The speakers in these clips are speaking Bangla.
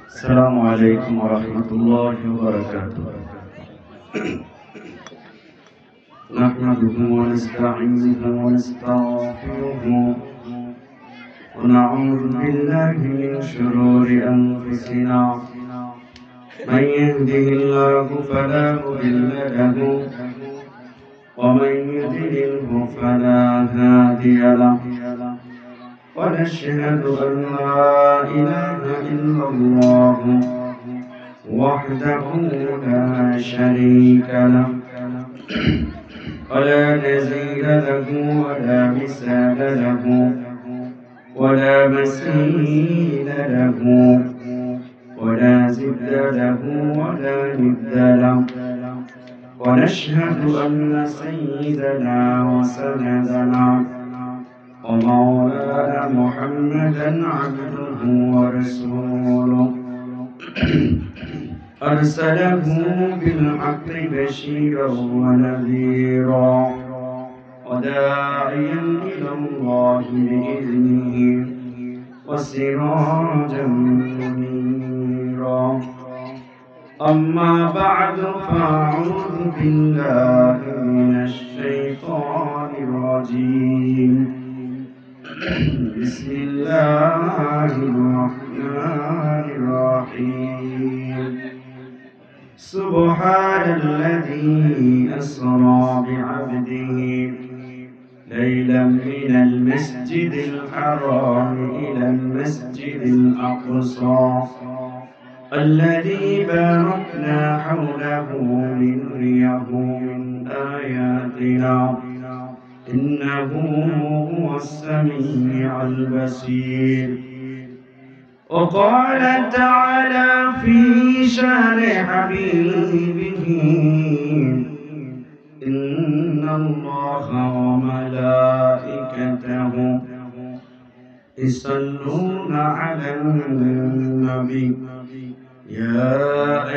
السلام عليكم ورحمة الله وبركاته. نحمده ونستعينه ونستغفره ونعوذ بالله من شرور أنفسنا. من يهده الله فلا مضل له ومن يضلله فلا هادي له. ونشهد أن لا إله إلا الله وحده لا شريك له ولا نزيل له ولا مثال له ولا مثيل له ولا زد له ولا ند له. ونشهد أن سيدنا وسندنا ومولانا محمدا عبده ورسوله أرسله بالحق بشيرا ونذيرا وداعيا إلى الله بإذنه وسراجا منيرا. أما بعد فأعوذ بالله من الشيطان الرجيم. بسم الله الرحمن الرحيم. سبحان الذي أسرى بعبده ليلا من المسجد الحرام إلى المسجد الأقصى الذي باركنا حوله لنريه من آياتنا إنه هو السميع البصير. وقال تعالى في شأن حبيبه إن الله وملائكته يصلون على النبي يا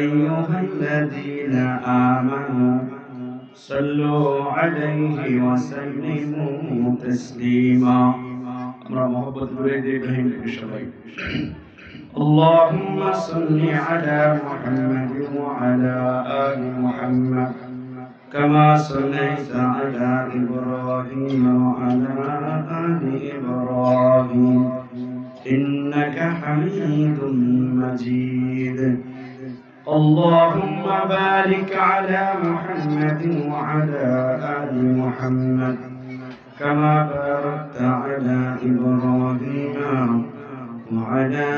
أيها الذين آمنوا صلوا عليه وسلموا تسليما. আমরা محبت করে ইব্রাহিম কে সবাই اللهم صل على محمد وعلى آل محمد كما صليت على إبراهيم وعلى آل إبراهيم إنك حميد مجيد. اللهم بارك على محمد وعلى آل محمد كما باركت على إبراهيم وعلى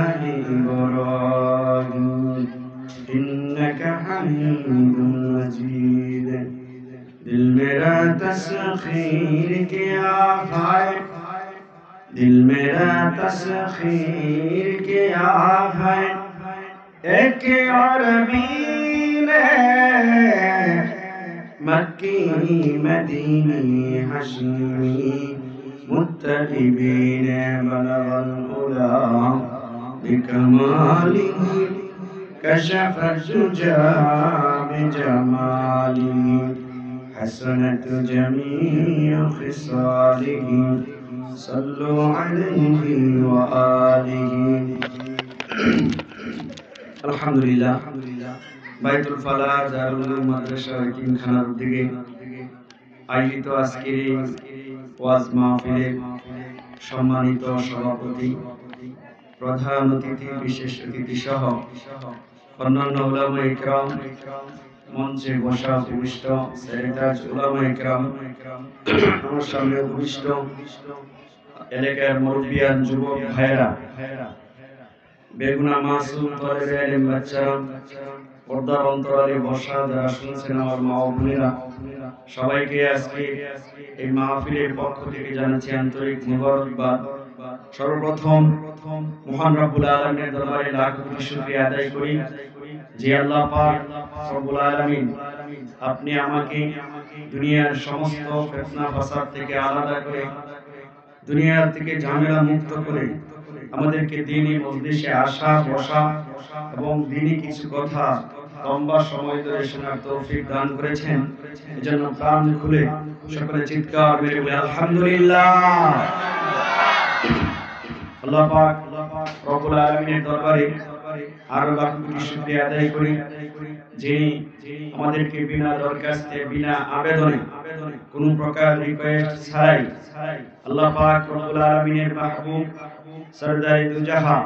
آل إبراهيم إنك حميد مجيد. दिल मेरा तस्खीर किया है दिल मेरा तस्खीर किया है एक अरबी ने मक्की मदीनी हशीमी मुत्तलिबी ने बलगल उला बिकमालिही कशफ जुजा बिजमालिही हसनत जमीअ खिसालिही सल्लु अलैहि व आलिहि। আলহামদুলিল্লাহ বাইতুল ফালাহ দারুল উলুম মাদ্রাসা কিংখানার উদ্যোগে আয়োজিত আজকের এই ওয়াজ মাহফিলের সম্মানিত সভাপতি, প্রধান অতিথি, বিশেষ অতিথি সহ অন্যান্য উলামায়ে ইকরাম, মঞ্চে বসা উপবিষ্ট সেক্রেটারি উলামায়ে ইকরাম, আমার সামনে উপবিষ্ট এলাকার মুরব্বিয়ান যুবক ভাইরা, বেগুনা মাসুম তলেবে ইলম বাচ্চারা, পর্দার অন্তরালে বসা যারা শুনছেন আমার মা ও বোনেরা, সবাইকে আজকে এই মাহফিলের পক্ষ থেকে জানাচ্ছি আন্তরিক মোবারকবাদ। সর্বপ্রথম মহান রব্বুল আলামিনের দরবারে লাখ কোটি শুকরিয়া আদায় করি যে আল্লাহ পাক রব্বুল আলামিন আপনি আমাকে দুনিয়ার সমস্ত ফিতনা ফাসাদ থেকে আলাদা করে, দুনিয়ার থেকে ঝামেলা মুক্ত করে আমাদেরকে দ্বীনি মজলিসে আসা, বসা এবং দ্বীনি কিছু কথা লম্বা সময় ধরে শোনার তৌফিক দান করেছেন। এজন্য প্রাণ খুলে সকলে চিৎকার মেরে বলে আলহামদুলিল্লাহ। আল্লাহ পাক রব্বুল আলামিনের দরবারে আরো লাখ কোটি শুকরিয়া আদায় করি যিনি আমাদেরকে বিনা দরখাস্তে বিনা আবেদনে কোন প্রকার রিকোয়েস্ট ছাড়াই আল্লাহ পাক রব্বুল আলামিনের মাহবুব সরদারে দুজাহা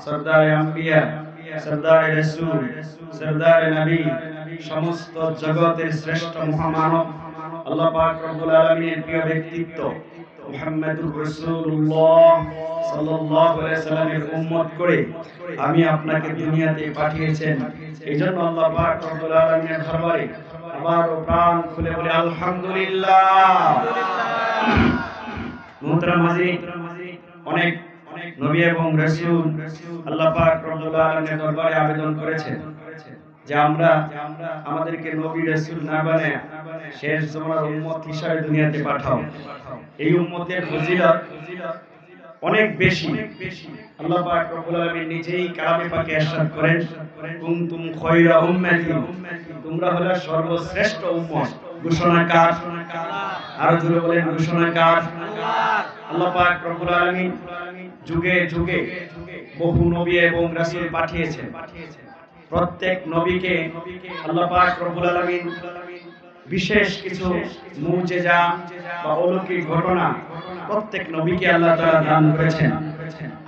সরদারে আম্বিয়া সরদারে রাসূল সরদারে নবী সমস্ত জগতের শ্রেষ্ঠ মহামানব আল্লাহ পাক রব্বুল আলামিনের প্রিয় ব্যক্তিত্ব মুহাম্মদুর রাসূলুল্লাহ সাল্লাল্লাহু আলাইহি সাল্লামের উম্মত করে আমি আপনাকে দুনিয়াতে পাঠিয়েছেন এইজন্য আল্লাহ পাক রব্বুল আলামিনের দরবারে আবার প্রাণ খুলে বলে আলহামদুলিল্লাহ। মুহতারাম হাজিরিন, অনেক নবী এবং রাসূল আল্লাহ পাক রব্বুল আলামিনের দরবারে আবেদন করেছেন যে আমরা আমাদেরকে নবী রাসূল না বানায় শেষ জামানার উম্মত হিসেবে দুনিয়াতে পাঠাও। এই উম্মতের ফজিলত অনেক বেশি। আল্লাহ পাক রব্বুল আলামিন নিজেই কালামে পাকে ইরশাদ করেন কুনতুম খায়রা উম্মাতিন, তোমরা হলে সর্বশ্রেষ্ঠ উম্মত। ঘোষণা কার? আর জোরে বলেন ঘোষণা কার? আল্লাহ পাক রব্বুল আলামিন যুগে যুগে বহু নবী এবং রাসূল পাঠিয়েছেন। প্রত্যেক নবীকে আল্লাহ পাক রব্বুল আলামিন বিশেষ কিছু মুজিজা বা অলৌকিক ঘটনা প্রত্যেক নবীকে আল্লাহ তাআলা দান করেছেন।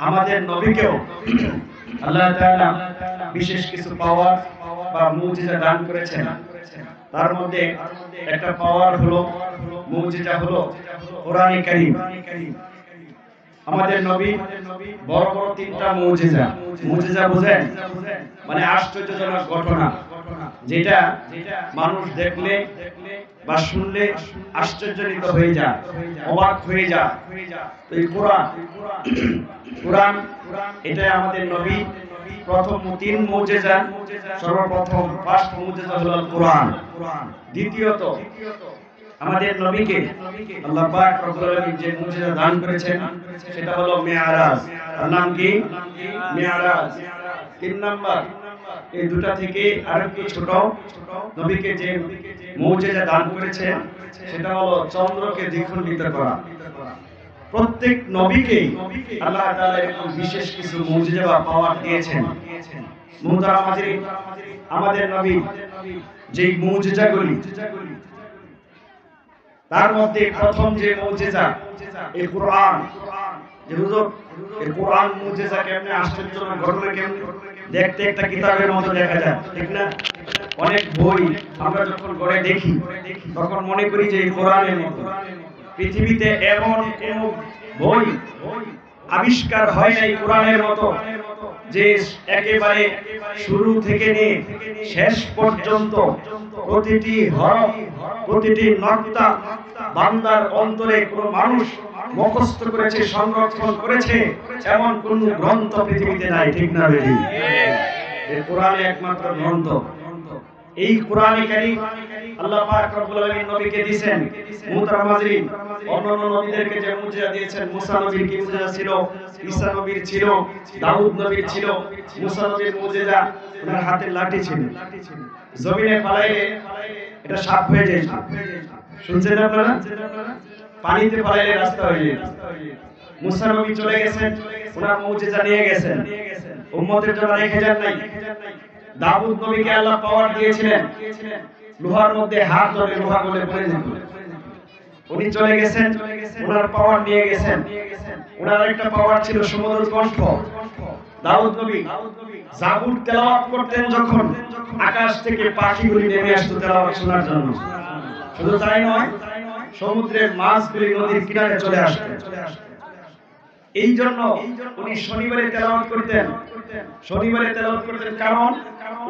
আমাদের নবীকেও আল্লাহ তাআলা বিশেষ কিছু পাওয়ার বা মুজিজা দান করেছেন। তার মধ্যে একটা পাওয়ার হলো মুজিজা হলো কোরআনে কারীম। আমাদের নবী বড় বড় তিনটা মুজিজা, মুজিজা বুঝেন মানে আশ্চর্যজনক ঘটনা, যেটা মানুষ দেখলে বা শুনলে আশ্চর্যজনিত হয়ে যায়, অবাক হয়ে যায়। তো এই কোরআন এটা আমাদের নবী প্রথম তিন মুজিজা। সর্বপ্রথম ফার্স্ট মুজিজা হলো কোরআন। দ্বিতীয়ত আমাদের নবীকে আল্লাহ পাক রব্বুল আলামিন যে মুজিজা দান করেছেন সেটা হলো মিরাজ। তার নাম কি? মিরাজ। তিন নাম্বার এই দুটা থেকে আরেকটু ছোট নবীকে যে মুজিজা দান করেছেন সেটা হলো চন্দ্রকে দ্বিখণ্ডিত করা। প্রত্যেক নবীকে আল্লাহ তাআলা এরকম বিশেষ কিছু মুজিজা বা পাওয়ার দিয়েছেন। মুহতারাম হাজিরিন, আমাদের নবী যে মুজিজাগুলি তার মধ্যে প্রথম যে মুজিজা এই কোরআন। যে হুজুর এই কোরআন মুজিজা কেমনে, আশ্চর্যজনক ঘটনা কেমনে, দেখতে একটা কিতাবের মতো দেখা যায়, ঠিক না? অনেক বই আমরা যখন ঘরে দেখি তখন মনে করি যে এই কোরআনের মতো। পৃথিবীতে এমন কোন বই আবিষ্কার হয় নাই কোরআনের মতো যে একেবারে শুরু থেকে নিয়ে শেষ পর্যন্ত প্রতিটি হরফ প্রতিটি নক্তা বান্দার অন্তরে কোন মানুষ মুখস্থ করেছে, সংরক্ষণ করেছে, এমন কোন গ্রন্থ পৃথিবীতে নাই, ঠিক না বেশি? এই কোরআন একমাত্র গ্রন্থ। এই কোরআনে কারীম আল্লাহ পাক রব্বুল আলামিন নবীকে দিয়েছেন। মুহতারাম হাজিরিন, অন্যান্য নবীদেরকে যে মুজিজা দিয়েছেন, মুসা নবীর কি মুজিজা ছিল, ঈসা নবীর ছিল, দাউদ নবীর ছিল। মুসা নবীর মুজিজা ওনার হাতে লাঠি ছিল, জমিনে ফালাইলে এটা সাপ হয়ে যায়। শুনছেন আপনারা? পানিতে ফালাইলে রাস্তা হয়ে যায়। মুসা নবী চলে গেছেন, ওনার মুজিজা নিয়ে গেছেন, উম্মতের জন্য রেখে যান নাই। দাউদ নবীকে আল্লাহ পাওয়ার দিয়েছিলেন, লোহার মধ্যে হাত ধরে লোহা গলে পড়ে যেত। উনি চলে গেছেন, ওনার পাওয়ার নিয়ে গেছেন। ওনার একটা পাওয়ার ছিল সুমধুর কণ্ঠ। দাউদ নবী জাবুর তেলাওয়াত করতেন, যখন আকাশ থেকে পাখিগুলি নেমে আসতো তেলাওয়াত শোনার জন্য। শুধু তাই নয়, সমুদ্রের মাছগুলি নদীর কিনারে চলে আসতো। এই জন্য উনি শনিবারে তেলাওয়াত করতেন। শনিবারে তেলাওয়াত করতেন কারণ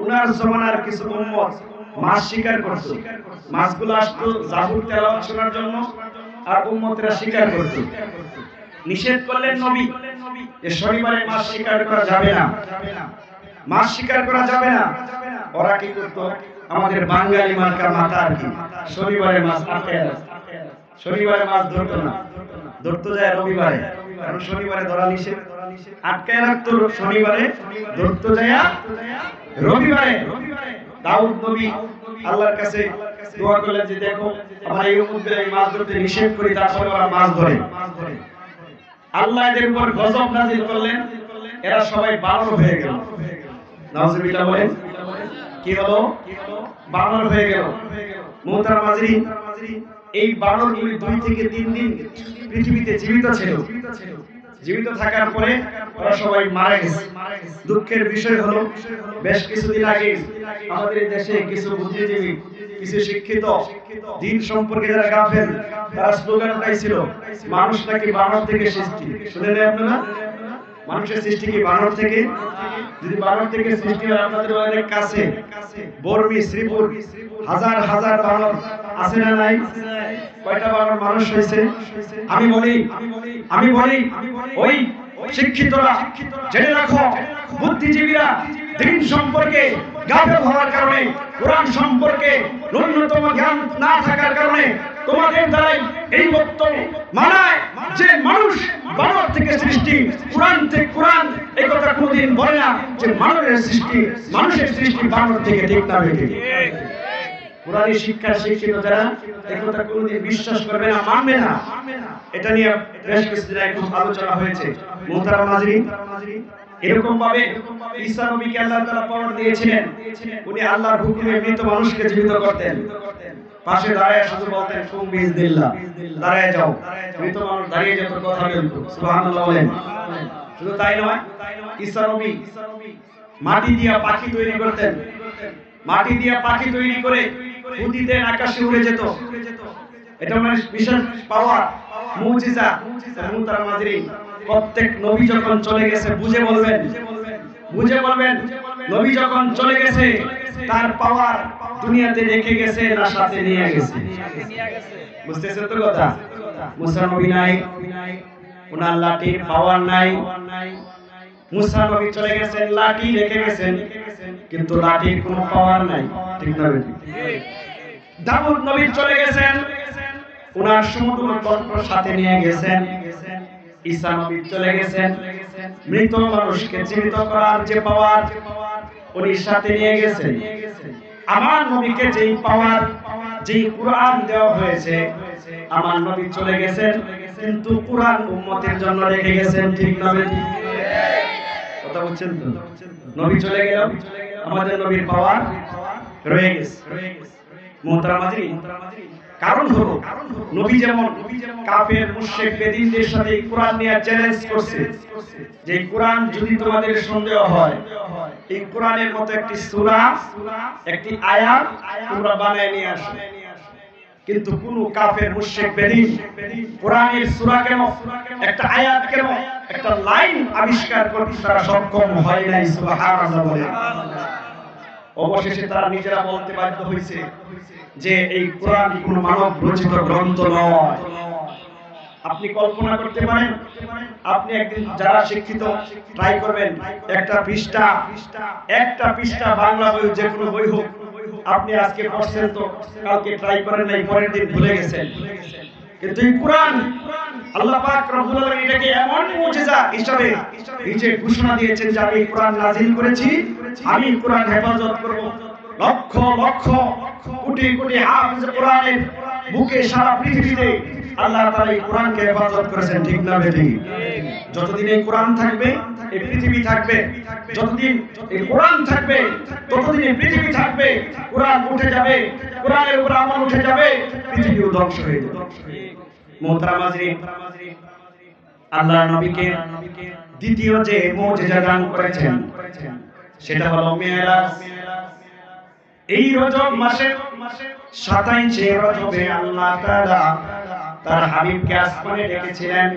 উনার জমানার কিছু উম্মত মাছ শিকার করত। মাছগুলো আসতো জাবুর তেলাওয়াত শোনার জন্য, আর উম্মতরা শিকার করত। নিষেধ করলেন নবী যে শনিবারে মাছ শিকার করা যাবে না, মাছ শিকার করা যাবে না। ওরা কি করত? আমাদের বাঙালি মার্কা মাথা আর কি, শনিবারে মাছ আটকে রাখত। শনিবারে মাছ ধরতো না, ধরতো যায় রবিবারে, কারণ শনিবারে ধরা নিষেধ। আটকে রাখতো শনিবারে, ধরতো যায় রবিবারে। দাউদ নবী আল্লাহর কাছে দোয়া করলেন যে দেখো আমার এই উম্মতদের এই মাছ ধরতে নিষেধ করি, তারপরে ওরা মাছ ধরে। আল্লাহ এদের উপর গজব নাযিল করলেন, এরা সবাই বানর হয়ে গেল। নাউজুবিল্লাহ বলেন। কি হলো? বানর হয়ে গেল। মুহতারাম হাজিরিন, এই বানরগুলি 2 থেকে 3 দিন পৃথিবীতে জীবিত ছিল। জীবিত থাকার পরে ওরা সবাই মারা গেছে। দুঃখের বিষয় হলো বেশ কিছুদিন আগে আমাদের দেশে কিছু বুদ্ধিজীবী, কিছু শিক্ষিত, দিন সম্পর্কে যারা গাফেল, তারা স্লোগান উঠাইছিল মানুষ নাকি বানর থেকে সৃষ্টি। শুনেন আপনারা? মানুষের সৃষ্টি কি বানর থেকে? যদি বানর থেকে সৃষ্টি হয়, আপনাদের অনেক কাছে বর্মি, শ্রীপুর হাজার হাজার বানর আছে না নাই? কয়টা বানর মানুষ হয়েছে? আমি বলি ওই শিক্ষিতরা জেনে রাখো, বুদ্ধিজীবীরা দিন সম্পর্কে গাফেল হওয়ার কারণে, কোরআন সম্পর্কে ন্যূনতম জ্ঞান না থাকার কারণে তোমাদের দ্বারাই এই বক্তব্য মানায় যে মানুষ বানর থেকে সৃষ্টি। কোরআন এই কথা কোনদিন বলে না যে মানুষের সৃষ্টি বানর থেকে। ঠিক না বেঠিক? কোরআনী শিক্ষা শিক্ষিত যারা এই কথা কোনদিন বিশ্বাস করবে না, মানবে না। এটা নিয়ে বেশ কিছুদিন আগে খুব আলোচনা হয়েছে। মুহতারাম হাজিরিন, এরকম ভাবে ঈসা নবীকে আল্লাহ তাআলা পাওয়ার দিয়েছিলেন। উনি আল্লাহর হুকুমে মৃত মানুষকে জীবিত করতেন। পাশে দাঁড়ায় শুধু বলতেন কুম বিইজনিল্লাহ, দাঁড়ায় যাও। মৃত মানুষ দাঁড়িয়ে যেত, কথা বলতো। সুবহানাল্লাহ বলেন। শুধু তাই নয়, ঈসা নবী মাটি দিয়ে পাখি তৈরি করতেন। মাটি দিয়ে পাখি তৈরি করে ফু দিতেন, আকাশে উড়ে যেত। এটা মানে বিশেষ পাওয়ার, মুজিজা। মুহতারাম হাজিরিন, প্রত্যেক নবী যখন চলে গেছে বুঝে বলবেন, নবী যখন চলে গেছে তার পাওয়ার দুনিয়াতে রেখে গেছে না সাথে নিয়ে গেছে? বুঝতেছেন তো কথা? মুসা নবী নাই, ওনার লাঠির পাওয়ার নাই। মুসা নবী চলে গেছেন, লাঠি রেখে গেছেন, কিন্তু লাঠির কোনো পাওয়ার নাই। ঠিক না বেঠিক? দাউদ নবী চলে গেছেন, ওনার সমুদ্র তন্ত্র সাথে নিয়ে গেছেন। ঈসা নবী চলে গেছেন, মৃত মানুষকে জীবিত করার যে পাওয়ার উনি সাথে নিয়ে গেছেন। আমার নবীকে যেই পাওয়ার, যেই কোরআন দেওয়া হয়েছে, আমার নবী চলে গেছেন, কিন্তু কোরআন উম্মতের জন্য রেখে গেছেন। ঠিক না বেঠিক? কথা বলছেন তো? নবী চলে গেল, আমাদের নবীর পাওয়ার রয়ে গেছে। মুহতারাম হাজিরিন, কারণ হলো নবী যেমন কাফের মুশরিক বেদিনদের সাথে কোরআন নিয়ে চ্যালেঞ্জ করছে যে কোরআন যদি তোমাদের সন্দেহ হয়, এই কোরআনের মতো একটি সূরা, একটি আয়াত তোমরা বানায় নিয়ে আসো। কিন্তু কোন কাফের মুশরিক বেদিন কোরআনের সূরা কেন, একটা আয়াত কেন, একটা লাইন আবিষ্কার করতে তারা সক্ষম হয় নাই। সুবহানাল্লাহ বলেন। অবশেষে তারা নিজেরা বলতে বাধ্য হয়েছে যে এই কোরআন কোন মানব রচিত গ্রন্থ নয়। আপনি কল্পনা করতে পারেন, আপনি একদিন যারা শিক্ষিত ট্রাই করবেন, একটা পৃষ্ঠা বাংলা বই, যে কোনো বই হোক, আপনি আজকে পড়ছেন তো কালকে ট্রাই করেন নাই, পরের দিন ভুলে গেছেন। কিন্তু এই কোরআন আল্লাহ পাক রব্বুল আলামিন এটাকে এমন মুজিজা হিসেবে নিজে ঘোষণা দিয়েছেন যে আমি কোরআন নাযিল করেছি, আমি কোরআন হেফাজত করব। লক্ষ লক্ষ কোটি কোটি হাফেজ কোরআনের বুকে সারা পৃথিবীতে আল্লাহ তাআলা এই কোরআনকে হেফাজত করেছেন। ঠিক না বেঠিক? যতদিন এই কোরআন থাকবে এই পৃথিবী থাকবে, যতদিন এই কোরআন থাকবে ততদিন এই পৃথিবী থাকবে। কোরআন উঠে যাবে, কোরআনের উপর আমল উঠে যাবে, পৃথিবীও ধ্বংস হয়ে যাবে। মুহতারাম হাজিরিন, আল্লাহ নবীকে দ্বিতীয় যে মুজিজা দান করেছেন সেটা হলো মিরাজ। এই রজব মাসে 27শে রজবে আল্লাহ তাআলা তার হাবিবকে আসমানে ডেকেছিলেন।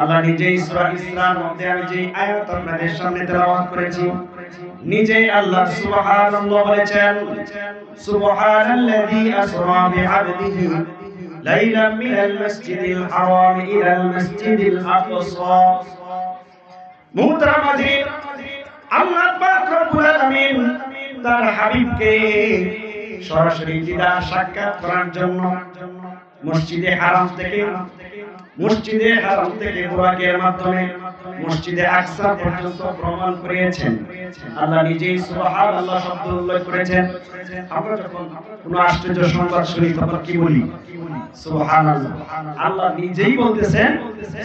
আল্লাহ নিজেই সূরা ইসরার মধ্যে আমি যে আয়াত আপনাদের সামনে তেলাওয়াত করেছি, নিজেই আল্লাহ সুবহানাল্লাহ বলেছেন, সুবহানাল্লাযী আসরা বিআবদিহি লাইলাম মিনাল মাসজিদিল হারাম ইলাল মাসজিদিল আকসা। মুহতারাম হাজিরিন, আল্লাহ পাক রব্বুল আলামিন তার হাবিবকে সরাসরি দিদার সাক্ষাৎ করার জন্য মসজিদে হারাম থেকে বুরাকের মাধ্যমে মসজিদে আকসা পর্যন্ত ভ্রমণ করিয়েছেন। আল্লাহ নিজেই সুবহানাল্লাহ শব্দ উল্লেখ করেছেন। আমরা যখন কোনো আশ্চর্য সংবাদ শুনি তখন কি বলি? সুবহানাল্লাহ। আল্লাহ নিজেই বলতেছেন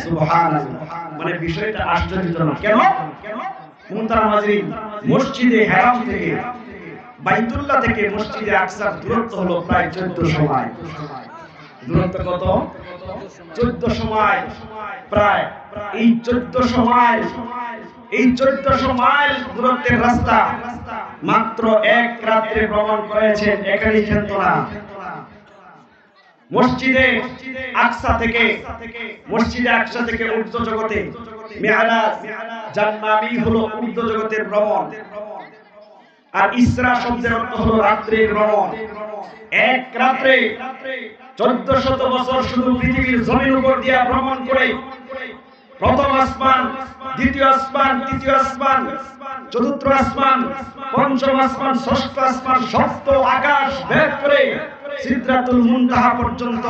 সুবহানাল্লাহ, মানে বিষয়টা আশ্চর্যজনক। কেন? মুহতারাম হাজরিন, মসজিদে হারাম থেকে বাইতুল্লাহ থেকে মসজিদে আকসার দূরত্ব হলো প্রায় 1400 মাইল। দূরত্ব কত? 1400 মাইল। প্রায় এই 1400 মাইল, এই 1400 মাইল দূরত্বের রাস্তা মাত্র এক রাত্রে ভ্রমণ করেছেন। এখানেই খেলতো না। মসজিদে আকসা থেকে ঊর্ধ্ব জগতে মিরাজ, যার নামই হলো ঊর্ধ্ব জগতের ভ্রমণ। আর ইসরা শব্দের অর্থ হলো রাত্রির ভ্রমণ। এক রাত্রে 1400 বছর শুধু পৃথিবীর জমির উপর দিয়ে ভ্রমণ করে প্রথম আসমান, দ্বিতীয় আসমান, তৃতীয় আসমান, চতুর্থ আসমান, পঞ্চম আসমান, ষষ্ঠ আসমান, সপ্তম আকাশ ভেদ করে সিদরাতুল মুনতাহা পর্যন্ত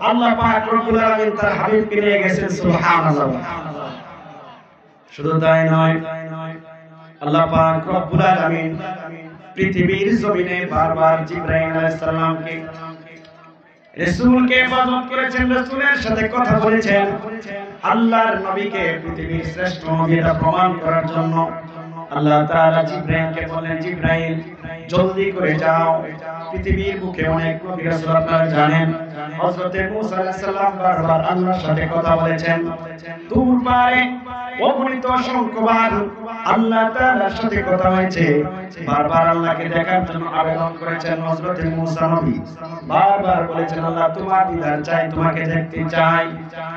আল্লাহ পাক রব্বুল আলামিন তার হাবিবকে নিয়ে গেছেন। সুবহানাল্লাহ। শুধু তাই নয়, আল্লাহ পাক রব্বুল আলামিন পৃথিবীর জমিনে বারবার জিবরাইল আলাইহিস সালামকে, রাসূলকে ইবাদত করেছেন, রাসূলের সাথে কথা বলেছেন। আল্লাহর নবীকে পৃথিবীর শ্রেষ্ঠ নবী এটা প্রমাণ করার জন্য আল্লাহ তাআলা জিবরাইলকে বললেন, জিবরাইল জলদি করে যাও, পৃথিবীর বুকে অনেক নবী রাসূল আপনারা জানেন। হযরত মূসা আলাইহিস সালাম বারবার আল্লাহর সাথে কথা বলেছেন। তুর পারে অগণিত অসংখ্যবার আল্লাহ তাআলার সাথে কথা হয়েছে। বারবার আল্লাহকে দেখার জন্য আবেদন করেছেন হযরত মূসা নবী। বারবার বলেছেন, আল্লাহ তোমার দিদার চাই, তোমাকে দেখতে চাই।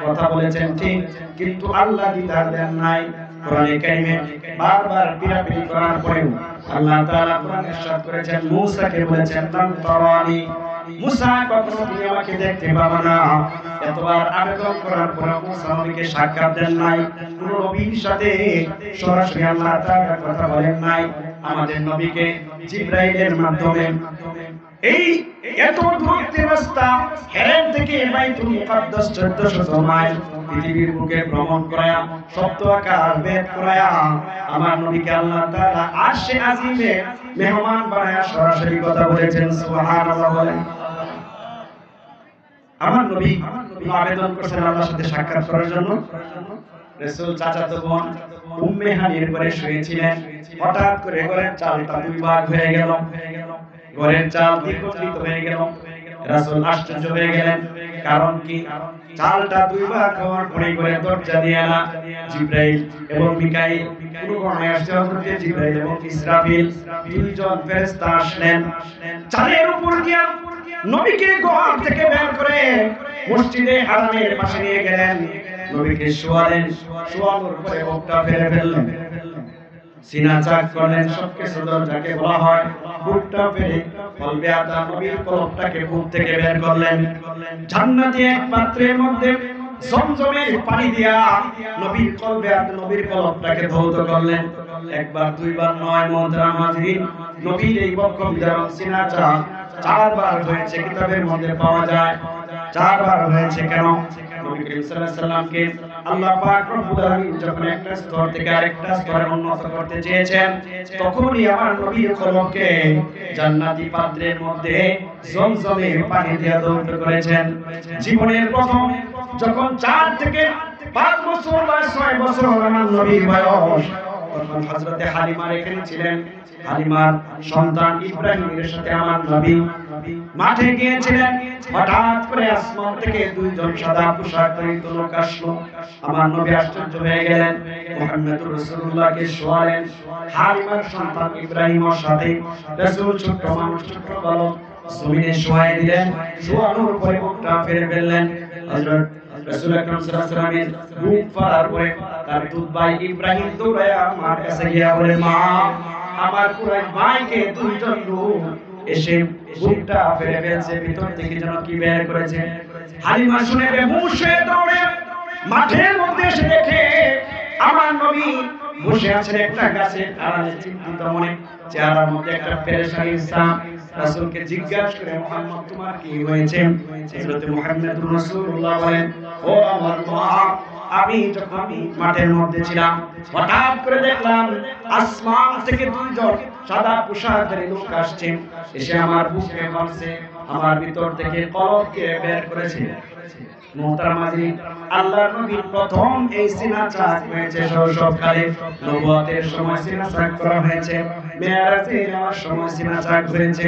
কথা বলেছেন ঠিক, কিন্তু আল্লাহ দিদার দেন নাই। কোরআনে কারিমে বারবার বিরাপিরি করার পরেও আল্লাহ তাআলা কোরআনে ইরশাদ করেছেন, মূসাকে বলেছেন, লান তারানি, মূসা কখনো তুমি আমাকে দেখতে পাবে না। এতবার আবেদন করার পর মূসা নবীকে সাক্ষাৎ দেন নাই। কোন নবীর সাথে সরাসরি আল্লাহ তাআলা কথা বলেন নাই। আমাদের নবীকে জিবরাইলের মাধ্যমে এই এত দূরত্বের রাস্তা হেরেন থেকে বাইতুল মুকাদ্দাস 1400 মাইল পৃথিবীর বুকে ভ্রমণ করায়া, সপ্ত আকাশ ভেদ করায়া আমার নবীকে আল্লাহ তাআলা আরশে আজিমে মেহমান বানায়া সরাসরি কথা বলেছেন। সুবহানাল্লাহ বলেন। আমার নবী আবেদন করেছেন আল্লাহর সাথে সাক্ষাৎ করার জন্য। রাসূল চাচাতো বোন উম্মে হানির ঘরে শুয়েছিলেন। হঠাৎ করে ঘরের চালটা দুই ভাগ হয়ে গেল, ঘরের চাল দ্বিখণ্ডিত হয়ে গেল। রাসূল আশ্চর্য হয়ে গেলেন, কারণ কি? চালটা দুই ভাগ হওয়ার পরে ঘরের দরজা দিয়ে না জিবরাইল এবং মিকাইল, কোন গণায় আসছে হযরত জিবরাইল এবং ইসরাফিল, দুইজন ফেরেশতা আসলেন। চালের উপর দিয়ে নবীকে ঘর থেকে বের করে মসজিদে হারামের পাশে নিয়ে গেলেন। নবীকে শোয়ালেন, শোয়ানোর পরে বুকটা ফেলে ফেললেন, সিনা চাক করলেন, সবকিছু যাকে বলা হয় বুকটা ফেলে কলবে আদা নবীর কলবটাকে বুক থেকে বের করলেন। জান্নাতি এক পাত্রের মধ্যে জমজমের পানি দিয়া নবীর কলবে আদা নবীর কলবটাকে ধৌত করলেন। একবার দুইবার নয়, মুহতারাম হাজরিন, নবীর এই বক্ষ বিদারণ সিনা চাক 4 বার হয়েছে, কিতাবের মধ্যে পাওয়া যায়। 4 বার হয়েছে কেন? নবী করিম সাল্লাল্লাহু আলাইহি সাল্লামকে আল্লাহ পাক রব্বুল আলামিন যখন একটা স্তর থেকে আরেকটা স্তরে উন্নত করতে চেয়েছেন, তখনই আমার নবীর কলবকে জান্নাতি পাত্রের মধ্যে জমজমের পানি দিয়ে ধৌত করেছেন। জীবনের প্রথম যখন 4 থেকে 5 বছর বা 6 বছর আমার নবীর বয়স, তখন হযরত হালিমা এখানে ছিলেন। হালিমার সন্তান ইব্রাহিমের সাথে আমার নবী মাঠে গিয়েছিলেন। হঠাৎ করে আসমান থেকে দুইজন সাদা পোশাক পরিহিত লোক আসলো। আমার নবী আশ্চর্য হয়ে গেলেন, মুহাম্মদুর রাসূলুল্লাহকে শোয়ালেন। হালিমার সন্তান ইব্রাহিমের সাথে রাসূল ছোট্ট মানুষ, ছোট্ট বালক জমিনে শোয়াই দিলেন। শোয়ানোর পরে বুকটা ফেলে ফেললেন। হযরত রাসূল আকরাম সাল্লাল্লাহু আলাইহি ওয়াসাল্লামের বুক ফাড়ার পরে তার দুধ ভাই ইব্রাহিম দৌড়ায়া মার কাছে গিয়া বলে, মা, আমার কুরাইশ ভাইকে দুইজন লোক এসে বুকটা ফেলে ফেলছে, ভিতর থেকে যেন কি বের করেছে। হালিমা শুনে বেহুশ হয়ে দৌড়ে মাঠের মধ্যে এসে দেখে আমার নবী বসে আছেন একটা গাছের আড়ালে, চিন্তিত মনে, চেহারার মধ্যে একটা পেরেশানির ছাপ। রাসূলকে জিজ্ঞাসা করে, মুহাম্মদ তোমার কি হয়েছে? হযরত মুহাম্মদুর রাসূলুল্লাহ বলেন, ও আমার মা, আমি যখন মাঠের মধ্যে ছিলাম, হঠাৎ করে দেখলাম আসমান থেকে দুইজন সাদা পোশাকধারী লোক আসছে, এসে আমার বুকে মারছে, আমার ভিতর থেকে কলবকে বের করেছে। মুহতারাম হাজিরিন, আল্লাহর নবীর প্রথম এই সিনা চাক হয়েছে শৈশবকালে, নবুয়তের সময় সিনা চাক করা হয়েছে, মেরাজে যাওয়ার সময় সিনা চাক হয়েছে।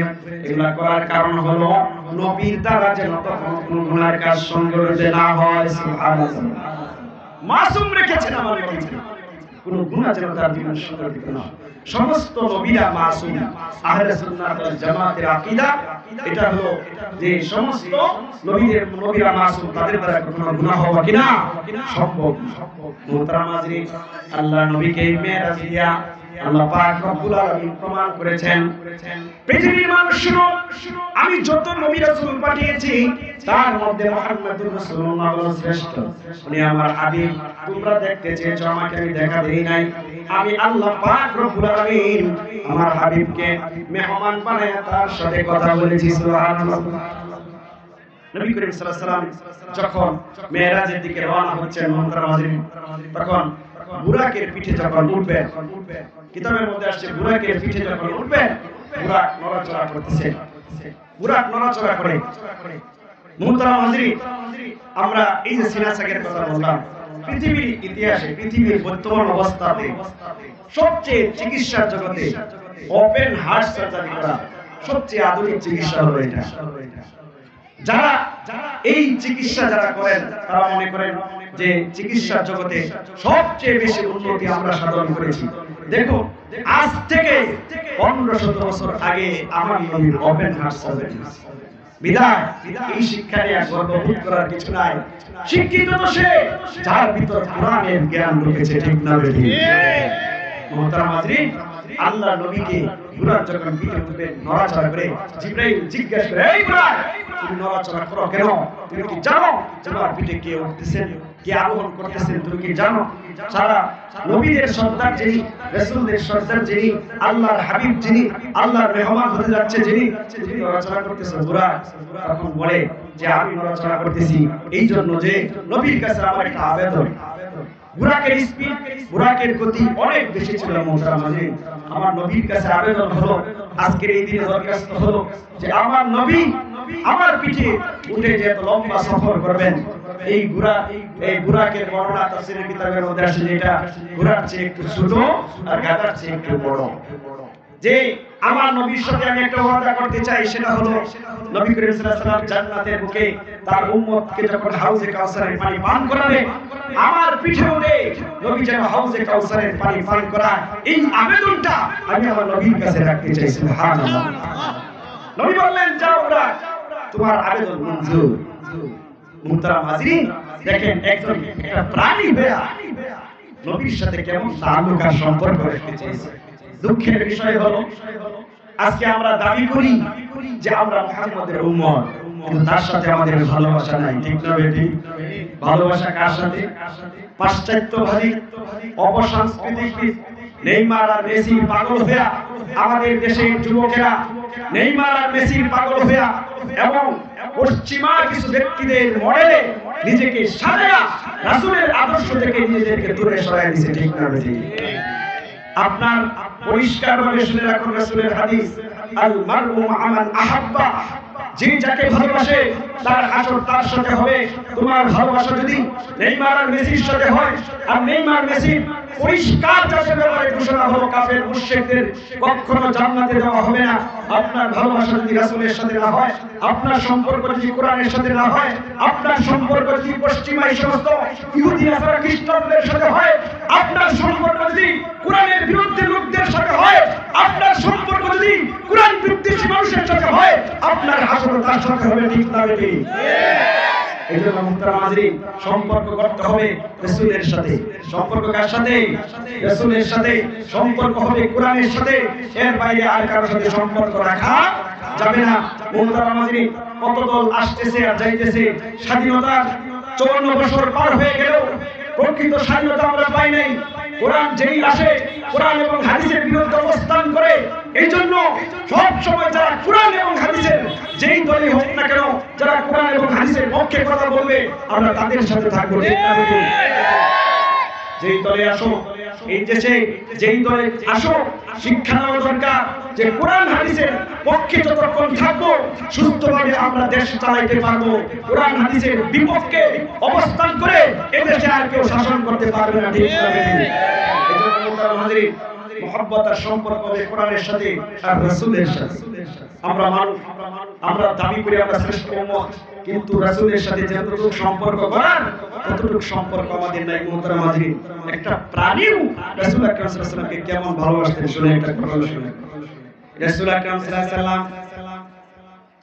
এগুলা করার কারণ হলো নবীর দ্বারা যেন তখন কোনো গুনার কাজ সংঘটিত না হয়। সুবহানাল্লাহ, মাসুম রেখেছেন আমার নবী, কোনো গুনাহ যেন তার জীবনে সংঘটিত না হয়। সমস্ত নবীরা মাসুম। আহলে সুন্নাত ওয়াল জামাতের আকীদা এটা হলো যে সমস্ত নবীরা মাসুম, তাদের দ্বারা কোনো গুনাহ হবে কিনা সম্ভব। মুহতারাম হাজিরিন, আল্লাহর নবীকে মেরাজ দিয়া আল্লাহ পাক রব্বুল আলামিন প্রমাণ করেছেন, পৃথিবীর মানুষ শুনো, আমি যত নবী রাসূল পাঠিয়েছি তার মধ্যে মুহাম্মদুর রাসূলুল্লাহ হলো শ্রেষ্ঠ। উনি আমার হাবিব, তোমরা দেখতে চেয়েছো, আমাকে আমি দেখা দেই নাই। আমি আল্লাহ পাক রব্বুল আলামিন আমার হাবিবকে মেহমান বানায় তার সাথে কথা বলেছি। সুবহানাল্লাহ। নবী করিম সাল্লাল্লাহু আলাইহি ওয়াসাল্লাম যখন মেরাজের দিকে রওনা হচ্ছেন, মুহতারাম হাজিরিন, তখন বুরাকের পিঠে যখন উঠবেন, কিতাবের মধ্যে আসছে বুরাকের পিঠে যখন উঠবেন, বুরাক নড়াচড়া করতেছে, বুরাক নড়াচড়া করে। মুহতারাম হাজিরিন, আমরা এই যে সিনা চাকের কথা বললাম, পৃথিবীর ইতিহাসে, পৃথিবীর বর্তমান অবস্থাতে সবচেয়ে চিকিৎসার জগতে ওপেন হার্ট সার্জারি করা সবচেয়ে আধুনিক চিকিৎসা হলো এটা। যারা এই চিকিৎসা যারা করেন তারা মনে করেন যে চিকিৎসার জগতে সবচেয়ে বেশি উন্নতি আমরা সাধন করেছি। দেখো, আজ থেকে 1500 বছর আগে আমার নবীর ওপেন হার্ট সার্জারি। বিদায় এই শিক্ষা নিয়ে গর্ববোধ করার কিছু নাই। শিক্ষিত তো সে যার ভিতর কোরআনের জ্ঞান ঢুকেছে, ঠিক না বেঠিক? মুহতারাম হাজিরিন, আল্লাহ নবীকে বুরাক যখন পিঠে উঠবেন নড়াচড়া করে, জিবরাইল জিজ্ঞাসা করে, এই বুরাক তুমি নড়াচড়া করো কেন? তুমি কি জানো তোমার পিঠে কে উঠতেছেন, কে আরোহণ করতেছেন? তুমি কি জানো? সারা নবীদের সর্দার যিনি, রাসূলদের সর্দার যিনি, আল্লাহর হাবিব যিনি, আল্লাহর মেহমান হতে যাচ্ছে যিনি, তুমি নড়াচড়া করতেছো বুরাক? তখন বলে যে আমি নড়াচড়া করতেছি এই জন্য যে নবীর কাছে আমার একটা আবেদন। বুরাকের স্পিড, বুরাকের গতি অনেক বেশি ছিল। মুহতারাম হাজিরিন, আমার নবীর কাছে আবেদন হলো, আজকের এই দিনে দরখাস্ত হলো যে আমার নবী আমার পিঠে উঠে যে এত লম্বা সফর করবেন, এই বুরাকের বর্ণনা তাফসীরের কিতাবের মধ্যে আসে যে এটা বুরাক চেয়ে একটু ছোট আর গাধার চেয়ে একটু বড়। যে আমার নবীর সাথে আমি একটা ওয়াদা করতে চাই, সেটা হলো নবী করিম সাল্লাল্লাহু আলাইহি ওয়াসাল্লাম জান্নাতের বুকে তার উম্মতকে যখন হাউজে কাউসারের পানি পান করাবে, আমার পিঠে উঠে নবী যেন হাউজে কাউসারের পানি পান করায়, এই আবেদনটা আমি আমার নবীর কাছে রাখতে চাই। সুবহানাল্লাহ। নবী বললেন, যাও বুরাক, তোমার আবেদন মঞ্জুর। মুহতারাম হাজিরিন, দেখেন একজন একটা প্রাণী হয়ে নবীর সাথে কেমন তাল্লুক আর সম্পর্ক রাখতে চেয়েছে। দুঃখের বিষয় হলো আজকে আমরা দাবি করি যে আমরা মুহাম্মদের উম্মত, কিন্তু তার সাথে আমাদের ভালোবাসা নাই, ঠিক না বেঠিক? ভালোবাসা কার সাথে? পাশ্চাত্যবাদী অপসাংস্কৃতিক নেইমার আর মেসির পাগল হয়ে আমাদের দেশের যুবকেরা নেইমার আর মেসির পাগল হয়ে এবং পশ্চিমা কিছু ব্যক্তিদের মডেলে নিজেকে সাজায়া রাসূলের আদর্শ থেকে নিজেদেরকে দূরে সরায় দিয়েছে, ঠিক না বেঠিক? আপনার পরিষ্কারভাবে শুনে রাখুন রাসূলের হাদিস, আল মারউ মা মান আহাব্বা, যে যাকে ভালোবাসে তার হাসর তার সাথে হবে। তোমার ভালোবাসা যদি নেইমার আর মেসির সাথে হয়, আর নেইমার মেসি পরিষ্কার যাদের ব্যাপারে ঘোষণা হলো কাফের মুশরিকদের কখনো জান্নাতে যাওয়া হবে না। আপনার ভালোবাসা যদি রাসূলের সাথে না হয়, আপনার সম্পর্ক যদি কোরআনের সাথে না হয়, আপনার সম্পর্ক যদি পশ্চিমা এই সমস্ত ইহুদি নাসারা খ্রিস্টানদের সাথে হয়, আপনার সম্পর্ক যদি কোরআনের বিরুদ্ধে লোকদের সাথে হয়, আপনার সম্পর্ক যদি কোরআন বিদ্বেষী মানুষের সাথে হয়, আপনার হাসর তার সাথে হবে, ঠিক না বেঠিক? এইজন্য মুহতারাম হাজিরিন, সম্পর্ক করতে হবে রাসূলের সাথে। সম্পর্ক কার সাথে? রাসূলের সাথে। সম্পর্ক হবে কোরআনের সাথে, এর বাইরে আর কারোর সাথে সম্পর্ক রাখা যাবে না। মুহতারাম হাজিরিন, কত দল আসতেছে আর যাইতেছে, স্বাধীনতার 54 বছর পার হয়ে গেল, প্রকৃত স্বাধীনতা আমরা পাই নাই। কোরআন যেই আসে কোরআন এবং হাদিসের বিরুদ্ধে অবস্থান করে। এই জন্য সব সময় যারা কোরআন এবং হাদিসের যেই দলই হোক না কেন, যারা কোরআন এবং হাদিসের পক্ষে কথা বলবে, আমরা তাদের সাথে থাকবো, ঠিক না বেঠিক? যেই দলে আসো, এই দেশে যেই দলে আসো, শিক্ষা নেওয়া দরকার যে কোরআন হাদিসের পক্ষে যতক্ষণ থাকবো সুস্থভাবে আমরা দেশ চালাইতে পারবো। কোরআন হাদিসের বিপক্ষে অবস্থান করে এদেশে আর কেউ শাসন করতে পারবে না। ঠিক আছে? এজন্য মুহতারাম হাজিরিন, মহব্বত আর সম্পর্ক হবে কোরআনের সাথে আর রাসূলের সাথে। আমরা দাবি করি আমরা শ্রেষ্ঠ উম্মত, কিন্তু রাসূলের সাথে যতটুকু সম্পর্ক করার ততটুকু সম্পর্ক আমাদের নাই। মুহতারাম হাজিরিন, একটা প্রাণীও রাসূল আকরাম সাল্লাল্লাহু আলাইহি ওয়াসাল্লামকে কেমন ভালোবাসতেন শুনে একটা ঘটনা শুনে। রাসূল আকরাম সাল্লাল্লাহু আলাইহি ওয়াসাল্লাম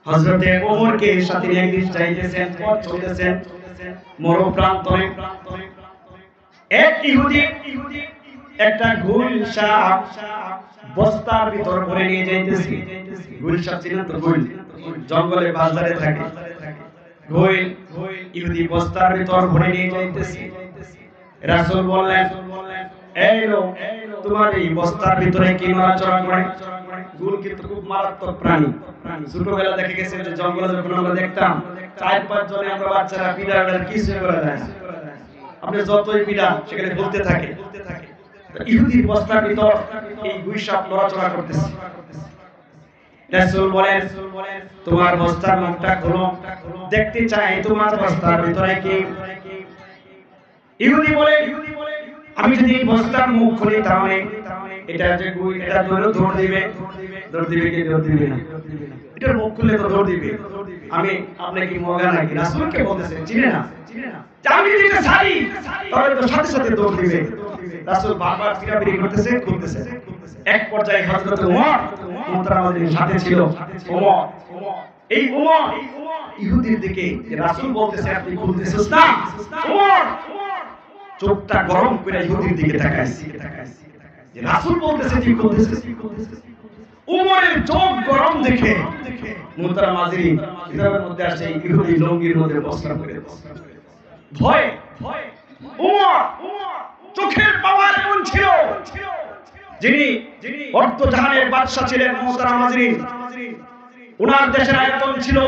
হযরতে ওমরকে সাথে নিয়ে একদিন যাইতেছেন, পথ চলতেছেন, মরু প্রান্তরে এক ইহুদি একটা ঘুল সাপ বস্তার ভিতর ভরে নিয়ে যাইতেছে। ঘুল সাপ ছিলেন তো, ঘুল জঙ্গলে বাজারে থাকে, ঘুল ইহুদি বস্তার ভিতর ভরে নিয়ে যাইতেছে। রাসূল বললেন, এই লোক, তোমার এই বস্তার ভিতরে কি নড়াচড়া করে? ঘুল কিন্তু খুব মারাত্মক প্রাণী। ছোটবেলা দেখে গেছে যে জঙ্গলে যখন আমরা দেখতাম 4-5 জনে আমরা বাচ্চারা পিড়া কিছু করে দেয়, আপনি যতই পিড়া সেখানে বলতে থাকে। ইহুদির বস্তার ভিতর এই ঘুল সাপ নড়াচড়া করতেছে। রাসূল বলেন, তোমার বস্তার মুখটা খোলো, দেখতে চাই তোমার বস্তার ভিতরে কি। ইহুদি বলে, আমি যদি এই বস্তার মুখ খুলি তাহলে এটা যে ঘুল, এটা দৌড় দিবে। দৌড় দিবে কি দৌড় দিবে না? এটার মুখ খুললে তো দৌড় দিবে। আমি আপনি কি মগা নাকি? রাসূলকে বলতেছেন, চিনে না? আমি যদি এটা ছাড়ি তাহলে তো সাথে সাথে দৌড় দিবে। রাসূল বারবার ফিরাফিরি করতেছে, খুলতেছে। এক পর্যায়ে হযরত ওমর মুহতারাম সাথে ছিল। ওমর, এই ওমর ইহুদির দিকে রাসূল বলতেছে আপনি খুলতেছিস না, ওমর চোখটা গরম করে ইহুদির দিকে তাকাইছে। যে রাসূল বলতেছে তুই খুলতেছিস। ওমরের চোখ গরম দেখে মুহতারাম হাজিরিন হৃদয়ের মধ্যে আসে ইহুদি লঙ্গির মধ্যে বস্ত্র করে ভয়। ওমর চোখের পাওয়ার এমন ছিল, যিনি অর্ধজাহানের বাদশা ছিলেন। মুহতারাম হাজিরিন, ওনার দেশের আয়তন ছিল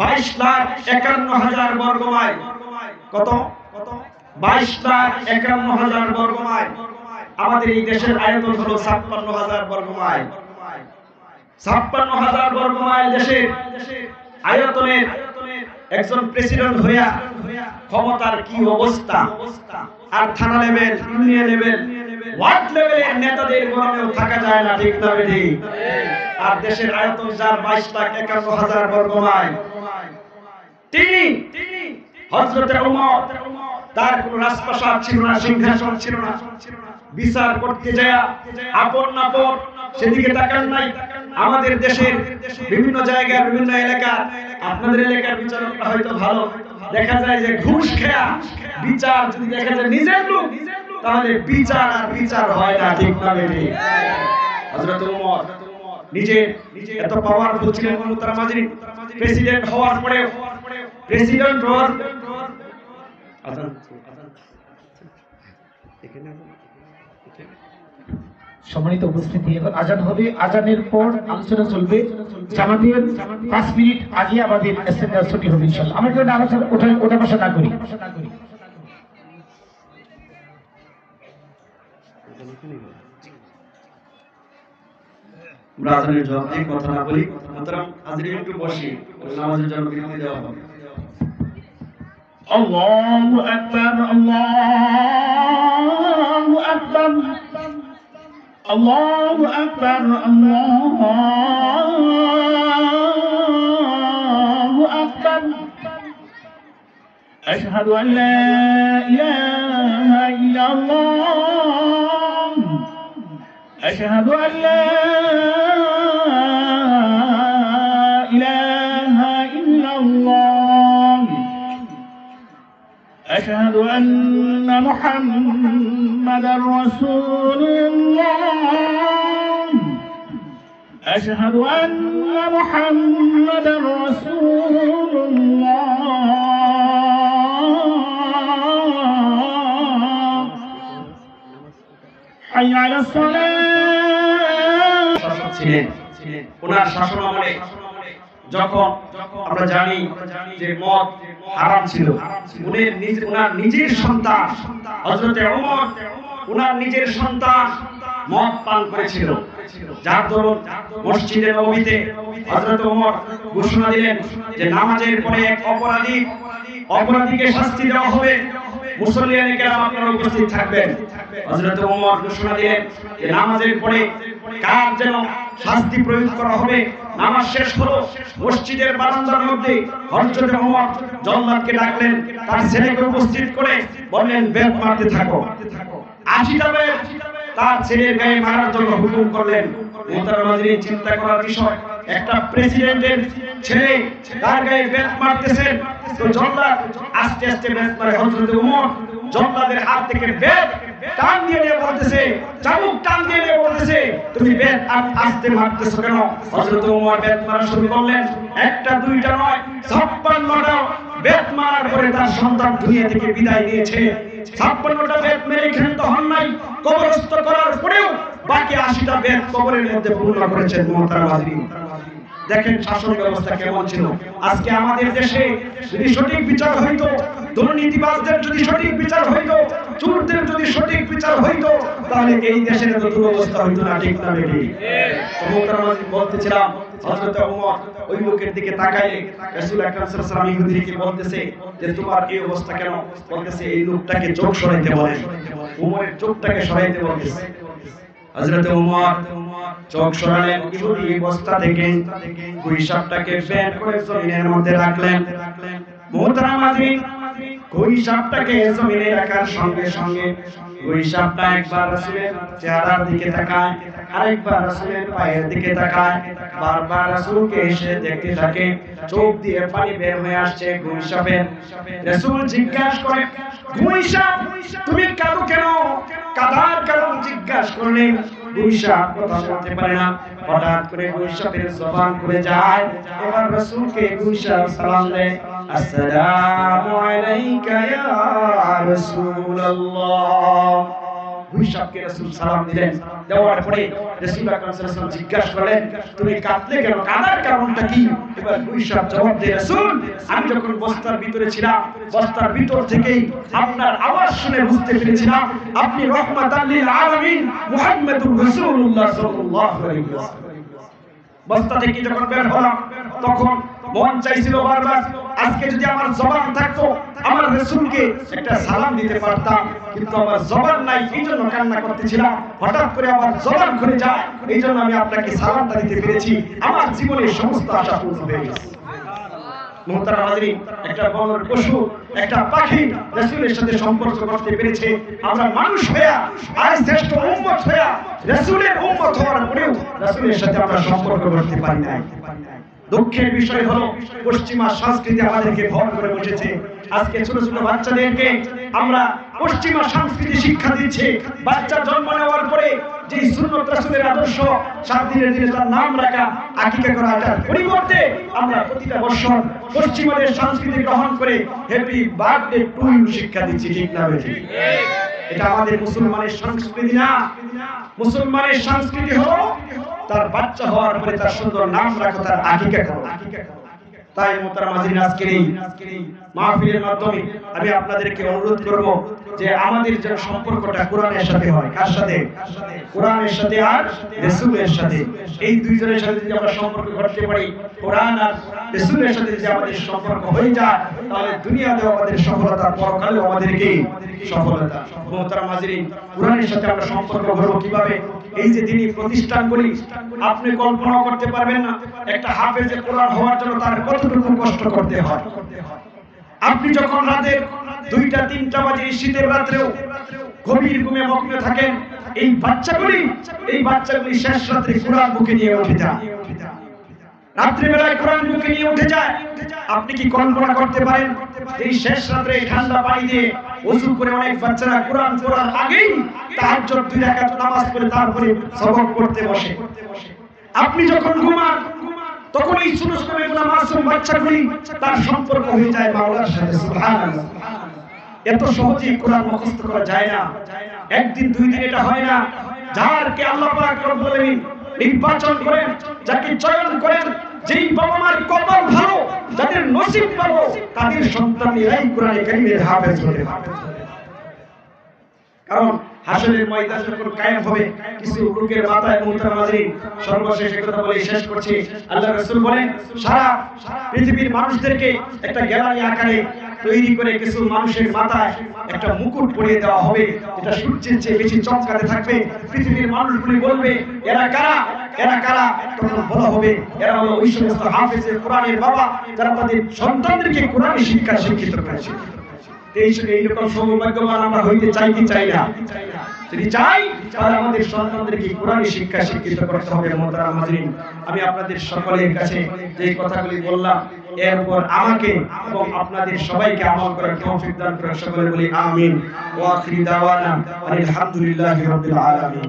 22,51,000 বর্গ মাইল। কত? 22,51,000 বর্গ মাইল। আমাদের এই দেশের আয়তন হলো 56,000 বর্গ মাইল। 56,000 বর্গ মাইল দেশের আয়তনের একজন প্রেসিডেন্ট হইয়া ক্ষমতার কি অবস্থা! আর থানা লেভেল, ইউনিয়ন লেভেল, ওয়ার্ড লেভেলের নেতাদের গরমেও থাকা যায় না। ঠিক না বেঠি? আর দেশের আয়তন যার 22,51,000 বর্গ মাইল, তিনি হযরতে ওমর, তার কোনো রাজপ্রাসাদ ছিল না, সিংহাসন ছিল না। বিচার করতে যায় আপন নাপন সেদিকে তাকান নাই। আমাদের দেশের বিভিন্ন জায়গায়, বিভিন্ন এলাকা, আপনাদের এলাকার বিচারকরা হয়তো ভালো, দেখা যায় যে ঘুষ খেয়া বিচার যদি দেখা যায় নিজের লোক, তাহলে বিচার আর বিচার হয় না। ঠিক না বেঠি? হযরত ওমর নিজে এত পাওয়ারফুল ছিলেন। মুহতারাম হাজিরিন, প্রেসিডেন্ট হওয়ার পরে প্রেসিডেন্ট হওয়ার সম্মানিত উপস্থিতি, এখন আজান হবে। আজানের পর আলোচনা চলবে। জামাতের 5 মিনিট আগে আমাদের ইস্তেঞ্জার ছুটি হবে ইনশাআল্লাহ। আমরা কেউ আলোচনা ওঠা বসা না করি। আমরা আজানের জবাব দিয়ে কথা না বলি। মুহতারাম হাজিরিন, একটু বসি, নামাজের জন্য বিরতি দেওয়া হবে। আল্লাহু আকবার, আল্লাহু আকবার, আল্লাহু আকবার, আল্লাহু আকবার। আশহাদু আন লা ইলাহা ইল্লাল্লাহ, আশহাদু আন লা ইলাহা ইল্লাল্লাহ, আশহাদু আন্না মুহাম্মাদার রাসূলুল্লাহ, আশহাদু আন্না মুহাম্মাদার রাসূলুল্লাহ। হাইয়া আলাস সালাহ। ছিলেন ওনার শাসনামলে যখন আমরা জানি যে মদ হারাম ছিল, উনার নিজের সন্তান হযরত ওমর উনার নিজের সন্তান মদ পান করেছিল, যার দরুন মসজিদে নববীতে হযরত ওমর ঘোষণা দিলেন যে নামাজের পরে এক অপরাধীকে শাস্তি দেওয়া হবে, মুসল্লিয়ানে কেরাম আপনারা উপস্থিত থাকবেন। হযরত ওমর ঘোষণা দিলেন যে নামাজের পরে কার যেন শাস্তি প্রয়োগ করা হবে। নামাজ শেষ হলো, মসজিদের বারান্দার মধ্যে হযরত ওমর জল্লাদকে ডাকলেন, তার ছেলেকে উপস্থিত করে বললেন বেত মারতে থাকো। 80টা বেত তার ছেলের গায়ে মারার জন্য হুকুম করলেন। মুহতারাম হাজিরিন, চিন্তা করার বিষয়, একটা প্রেসিডেন্টের ছেলে তার গায়ে বেত মারতেছেন, তো জল্লাদ আস্তে আস্তে বেত মারে। হযরত ওমর জল্লাদের হাত থেকে বেত টান দিয়ে নিয়ে বলতেছে, চাবুক টান দিয়ে নিয়ে বলতেছে, তুমি বেত আস্তে মারতেছো কেন? হযরত ওমর বেত মারা শুরু করলেন, একটা দুইটা নয়, 56টা বেত মারার পরে তার সন্তান দুনিয়া থেকে বিদায় নিয়েছে। 56টা বেত মেরে ক্ষান্ত হন নাই, কবরস্থ করার পরেও বাকি 80টা বেত কবরের মধ্যে পূর্ণ করেছেন। মুহতারাম হাজিরিন, দেখেন শাসন ব্যবস্থা কেমন ছিল। আজকে আমাদের দেশে যদি সঠিক বিচার হইতো, দুর্নীতিবাজদের যদি সঠিক বিচার হইতো, চোরদের যদি সঠিক বিচার হইতো, তাহলে এই দেশের এত দুরবস্থা হইতো না, ঠিক না বেটি? মুহতারাম হাজিরিন, বলতেছিলাম হযরত ওমর ওই লোকের দিকে তাকায় রাসূল আকরাম সাল্লাল্লাহু আলাইহি ওয়াসাল্লাম ইহুদিকে বলতেছে যে তোমার এই অবস্থা কেন? বলতেছে এই লোকটাকে চোখ সরাইতে বলেন। ওমরের চোখটাকে সরাইতে বলতেছে। হযরত ওমর চোখ সরালেন, ইহুদি অবস্থা থেকে গুইসাপটাকে বের করে জমিনের মধ্যে রাখলেন। মুহতারাম হাজিরিন, গুইসাপটাকে জমিনে রাখার সঙ্গে সঙ্গে গুইসাপটা একবার রাসূলের চেহারার দিকে তাকায়, আরেকবার রাসূলের পায়ের দিকে তাকায়, বারবার রাসূলকে এসে দেখতে থাকে। চোখ দিয়ে পানি বের হয়ে আসছে গুইসাপের। রাসূল জিজ্ঞাসা করে, গুইসাপ তুমি কাঁদো কেন? কাঁদার কারণ জিজ্ঞাসা করলেন। গুইসাপ কথা বলতে পারে না, হঠাৎ করে গুইসাপের জবান খুলে যায়। এবার রাসূলকে গুইসাপ সালাম দেয়, আসসালামু আলাইকা ইয়া রাসূলুল্লাহ। গুইসাপকে রাসূল সালাম দিলেন। দেওয়ার পরে রাসূল আকরাম সাল্লাল্লাহু আলাইহি ওয়াসাল্লাম জিজ্ঞাসা করলেন, তুমি কাঁদলে কেন? কাঁদার কারণটা কি? এবার গুইসাপ জবাব দেয়, রাসূল আমি যখন বস্তার ভিতরে ছিলাম, বস্তার ভিতর থেকেই আপনার আওয়াজ শুনে বুঝতে পেরেছিলাম আপনি রাহমাতাল লিল আলামিন মুহাম্মাদুর রাসূলুল্লাহ সাল্লাল্লাহু আলাইহি ওয়াসাল্লাম। বস্তা থেকে যখন বের হলাম তখন মন চাইছিল বারবার আজকে যদি আমার জবান থাকতো আমার রাসূলকে একটা সালাম দিতে পারতাম, কিন্তু আমার জবান নাই, এইজন্য কান্না করতেছিলাম। হঠাৎ করে আমার জবান খুলে যায়, এইজন্য আমি আপনাকে সালামটা দিতে পেরেছি। আমার জীবনের সমস্ত আশা পূর্ণ হয়ে গেছে। মুহতারাম হাজিরিন, একটা বনের পশু, একটা পাখি রাসূলের সাথে সম্পর্ক করতে পেরেছে। আমরা মানুষ হইয়া, আজ শ্রেষ্ঠ উম্মত হইয়া, রাসূলের উম্মত হওয়ার পরেও রাসূলের সাথে আমরা সম্পর্ক করতে পারি নাই। দুঃখের বিষয় হলো পশ্চিমা সংস্কৃতি আমাদেরকে ভর করে বসেছে। আজকে ছোট ছোট বাচ্চাদেরকে আমরা পশ্চিমা সংস্কৃতি শিক্ষা দিচ্ছি। বাচ্চা জন্ম নেওয়ার পরে যে সুন্নত রাসূলের আদর্শ 7 দিনের দিনে তার নাম রাখা, আকিকা করা, এটার পরিবর্তে আমরা প্রতিটা বছর পশ্চিমাদের সংস্কৃতি গ্রহণ করে হ্যাপি বার্থডে টু ইউ শিক্ষা দিচ্ছি, ঠিক না বেঠিক? এটা আমাদের মুসলমানের সংস্কৃতি না। মুসলমানের সংস্কৃতি হলো তার বাচ্চা হওয়ার পরে তার সুন্দর নাম রাখো, তার আকিকা করো। তাই মুহতারাম হাজিরিন, আজকের এই মাহফিলের মাধ্যমে আমি আপনাদেরকে অনুরোধ করব যে আমাদের যে সম্পর্কটা কোরআনের সাথে হয়। কার সাথে? কোরআনের সাথে আর রাসূলের সাথে। এই দুইজনের সাথে যদি আমরা সম্পর্ক করতে পারি, কোরআন আর রাসূলের সাথে যদি আমাদের সম্পর্ক হয়ে যায়, তাহলে দুনিয়াতেও আমাদের সফলতা, পরকালেও আমাদের কি সফলতা। মুহতারাম হাজিরিন, কোরআনের সাথে আমরা সম্পর্ক করব কিভাবে? এই যে দিনী প্রতিষ্ঠানগুলি, আপনি কল্পনা করতে পারবেন না একটা হাফেজে কোরআন হওয়ার জন্য তার কতটুকু কষ্ট করতে হয়। আপনি যখন রাতে 2টা 3টা বাজে শীতের রাতেও গভীর ঘুমে মগ্ন থাকেন, এই বাচ্চাগুলি শেষ রাতে কোরআন বুকে নিয়ে উঠে যায়, রাত্রি বেলায় কোরআন বুকে নিয়ে উঠে যায়। আপনি কি কল্পনা করতে পারেন এই শেষ রাতে ঠান্ডা পানি দিয়ে ওযু করে অনেক বাচ্চারা কোরআন পড়ার আগেই তাহাজ্জুদ 2 রাকাত নামাজ পড়ে তারপরে সবক পড়তে বসে। আপনি যখন ঘুমান তখন এই ছোট ছোট মাসুম বাচ্চাগুলি তার সম্পর্ক হয়ে যায় মাওলার সাথে। সুবহানাল্লাহ, এত সহজেই কোরআন মুখস্থ করা যায় না, একদিন 2 দিন এটা হয় না। যারকে আল্লাহ পাক রব্বুল আলামিন নির্বাচন করেন, যাকে চয়ন করেন, যেই বাবা মার কপাল ভালো, যাদের নসিব ভালো, তাদের সন্তানেরাই কোরআনে কারীমের হাফেজ হতে পারে। কারণ হাসরের ময়দান যখন কায়েম হবে, কিছু লোকের মাথায় মুহতারামাজিন সর্বশেষ কথা বলে শেষ করছি। আল্লাহ রাসূল বলেন, সারা পৃথিবীর মানুষদেরকে একটা গ্যালারি আকারে তৈরি করে কিছু মানুষের মাথায় একটা মুকুট পরিয়ে দেওয়া হবে, এটা সূর্যের চেয়ে বেশি চমকাতে থাকবে। পৃথিবীর মানুষগুলি বলবে, এরা কারা, এরা কারা? তখন বলা হবে, এরা হলো ওই সমস্ত হাফেজে কোরআনের বাবা, যারা তাদের সন্তানদেরকে কোরআনের শিক্ষা শিক্ষিত করেছে। এইরকম সৌভাগ্যবান আমরা হইতে চাই কি চাই না? যদি চাই, তাহলে আমাদের সন্তানদেরকে কোরআনের শিক্ষা শিক্ষিত করতে হবে। মুহতারাম হাজিরিন, আমি আপনাদের সকলের কাছে যে কথাগুলি বললাম, এর উপর আমাকে এবং আপনাদের সবাইকে আমল করার তৌফিক দান করেন। সকলে বলি আমিন। ওয়া আখিরি দাওয়ানা আলহামদুলিল্লাহি রাব্বিল আলামিন।